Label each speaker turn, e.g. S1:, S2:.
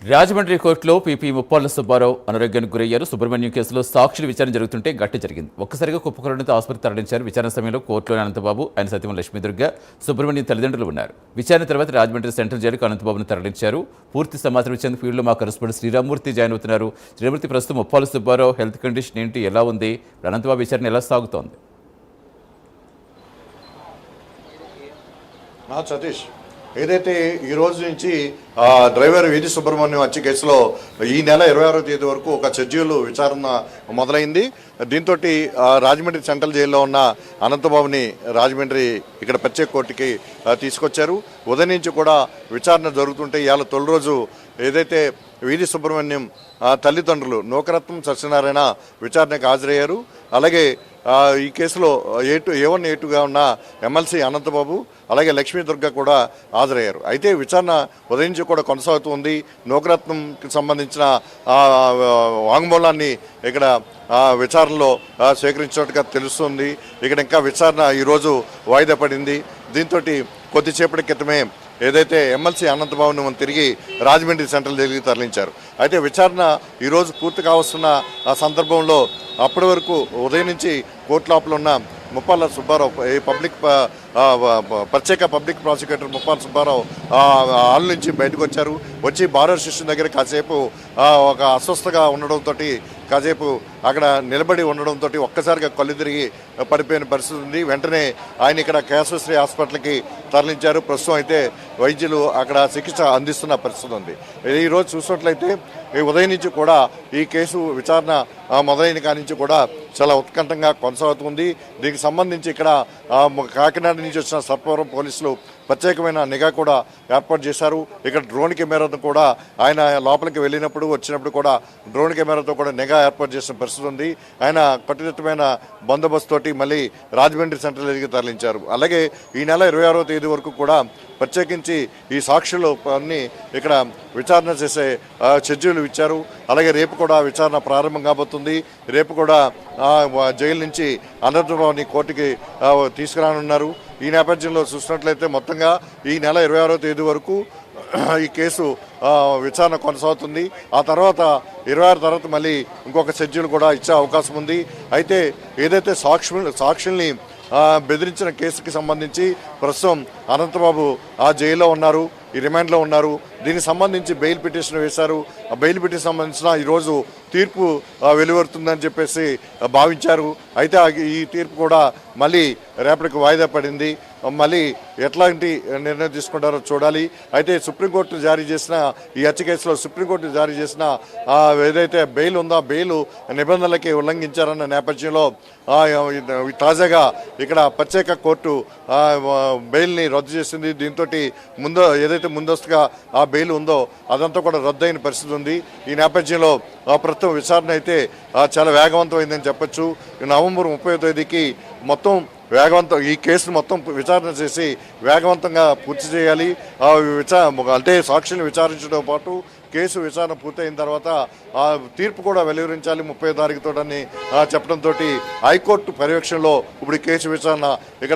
S1: రాజమండ్రి కోర్టులో పీపీ ముప్పాళ్ల సుబ్బారావు అనారోగ్యానికి గురయ్యారు. సుబ్రహ్మణ్యం కేసులో సాక్షుల విచారణ జరుగుతుంటే గట్టి జరిగింది. ఒక్కసారిగా కుప్పకూలడంతో ఆసుపత్రి తరలించారు. విచారణ సమయంలో కోర్టులోని అనంతబాబు, ఆయన సతీమణి లక్ష్మీదుర్గ, సుబ్రహ్మణ్యం తల్లిదండ్రులు ఉన్నారు. విచారణ తర్వాత రాజమండ్రి సెంట్రల్ జైలుకు అనంతబాబును తరలించారు. పూర్తి సమాచారం ఇచ్చేందుకు ఫీల్డ్లో మా కరెస్పాండెంట్ శ్రీరామూర్తి జాయిన్ అవుతున్నారు. శ్రీరామూర్తి, ప్రస్తుతం ముప్పాళ్ల సుబ్బారావు హెల్త్ కండిషన్ ఏంటి, ఎలా ఉంది, అనంతబాబు విచారణ ఎలా సాగుతోంది?
S2: సతీష్, ఏదైతే ఈ రోజు నుంచి డ్రైవర్ వీధి సుబ్రహ్మణ్యం హత్య కేసులో ఈ నెల 26వ తేదీ వరకు ఒక షెడ్యూల్ విచారణ మొదలైంది. దీంతో రాజమండ్రి సెంట్రల్ జైల్లో ఉన్న అనంతబాబుని రాజమండ్రి ఇక్కడ ప్రత్యేక కోర్టుకి తీసుకొచ్చారు. ఉదయం నుంచి కూడా విచారణ జరుగుతుంటే ఇవాళ తొలి రోజు ఏదైతే వీధి సుబ్రహ్మణ్యం తల్లిదండ్రులు నూకరత్నం సత్యనారాయణ విచారణకు హాజరయ్యారు. అలాగే ఈ కేసులో A1 A2గా ఉన్న ఎమ్మెల్సీ అనంతబాబు అలాగే లక్ష్మీదుర్గ కూడా హాజరయ్యారు. అయితే విచారణ ఉదయం నుంచి కూడా కొనసాగుతుంది. నూకరత్నంకి సంబంధించిన వాంగ్మూలాన్ని ఇక్కడ విచారణలో స్వీకరించినట్టుగా తెలుస్తుంది. ఇక్కడ ఇంకా విచారణ ఈరోజు వాయిదా పడింది. దీంతో కొద్దిసేపటి క్రితమే ఏదైతే ఎమ్మెల్సీ అనంతబాబును తిరిగి రాజమండ్రి సెంట్రల్ జైలుకి తరలించారు. అయితే విచారణ ఈరోజు పూర్తి కావస్తున్న సందర్భంలో అప్పటి వరకు ఉదయం నుంచి కోర్టు లోపల ఉన్న ముప్పాళ్ల సుబ్బారావు ప్రత్యేక public prosecutor Muppalla Subbarao hall నుంచి బయటకు వచ్చారు. వచ్చి బార్ అసోసియేషన్ దగ్గర కాసేపు ఒక అస్వస్థగా ఉండడంతో కాసేపు అక్కడ నిలబడి ఉండడంతో ఒక్కసారిగా కళ్ళు తిరిగి పడిపోయిన పరిస్థితి ఉంది. వెంటనే ఆయన ఇక్కడ కేశవశ్రీ హాస్పిటల్కి తరలించారు. ప్రస్తుతం అయితే వైద్యులు అక్కడ చికిత్స అందిస్తున్న పరిస్థితి ఉంది. ఈరోజు చూసినట్లయితే ఈ ఉదయం నుంచి కూడా ఈ కేసు విచారణ మొదలైన కాడి నుంచి కూడా చాలా ఉత్కంఠంగా కొనసాగుతుంది. దీనికి సంబంధించి ఇక్కడ కాకినాడ నుంచి వచ్చిన సర్పవరం పోలీసులు ప్రత్యేకమైన నిఘా కూడా ఏర్పాటు చేశారు. ఇక్కడ డ్రోన్ కెమెరాతో కూడా ఆయన లోపలికి వెళ్ళినప్పుడు వచ్చినప్పుడు కూడా డ్రోన్ కెమెరాతో కూడా నిఘా ఏర్పాటు చేసిన పరిస్థితి ఉంది. ఆయన కట్టుదిట్టమైన బందోబస్తు తోటి మళ్ళీ రాజమండ్రి సెంట్రల్ జైలుకి తరలించారు. అలాగే ఈ నెల 26వ తేదీ వరకు కూడా ప్రత్యేకించి ఈ సాక్షులు అన్ని ఇక్కడ విచారణ చేసే షెడ్యూల్ ఇచ్చారు. అలాగే రేపు కూడా విచారణ ప్రారంభం కాబోతుంది. రేపు కూడా జైలు నుంచి అనంతబాబుని కోర్టుకి తీసుకురానున్నారు. ఈ నేపథ్యంలో చూసినట్లయితే మొత్తంగా ఈ నెల 26వ తేదీ వరకు ఈ కేసు విచారణ కొనసాగుతుంది. ఆ తర్వాత 26 తర్వాత మళ్ళీ ఇంకొక షెడ్యూల్ కూడా ఇచ్చే అవకాశం ఉంది. అయితే ఏదైతే సాక్షుల్ని బెదిరించిన కేసుకి సంబంధించి ప్రస్తుతం అనంతబాబు జైల్లో ఉన్నారు, ఈ రిమాండ్లో ఉన్నారు. దీనికి సంబంధించి బెయిల్ పిటిషన్ వేశారు. ఆ బెయిల్ పిటిషన్ సంబంధించిన ఈరోజు తీర్పు వెలువడుతుందని చెప్పేసి భావించారు. అయితే ఈ తీర్పు కూడా మళ్ళీ రేపటికి వాయిదా పడింది. మళ్ళీ ఎట్లాంటి నిర్ణయం తీసుకుంటారో చూడాలి. అయితే సుప్రీంకోర్టు జారీ చేసిన ఈ హత్య కేసులో సుప్రీంకోర్టు జారీ చేసిన ఏదైతే బెయిల్ ఉందో బెయిల్ నిబంధనలకి ఉల్లంఘించారన్న నేపథ్యంలో తాజాగా ఇక్కడ ప్రత్యేక కోర్టు బెయిల్ని రద్దు చేసింది. దీంతో ఏదైతే ముందస్తుగా ఆ బెయిల్ ఉందో అదంతా కూడా రద్దయిన పరిస్థితి ఉంది. ఈ నేపథ్యంలో ప్రస్తుతం విచారణ అయితే చాలా వేగవంతమైందని చెప్పొచ్చు. నవంబర్ 30వ తేదీకి మొత్తం ఈ కేసును మొత్తం విచారణ చేసి వేగవంతంగా పూర్తి చేయాలి. అంటే సాక్షులను విచారించడంతో పాటు కేసు విచారణ పూర్తయిన తర్వాత తీర్పు కూడా వెలువరించాలి 30వ తారీఖుతోటని చెప్పడంతో హైకోర్టు పర్యవేక్షణలో ఇప్పుడు కేసు విచారణ ఇక్కడ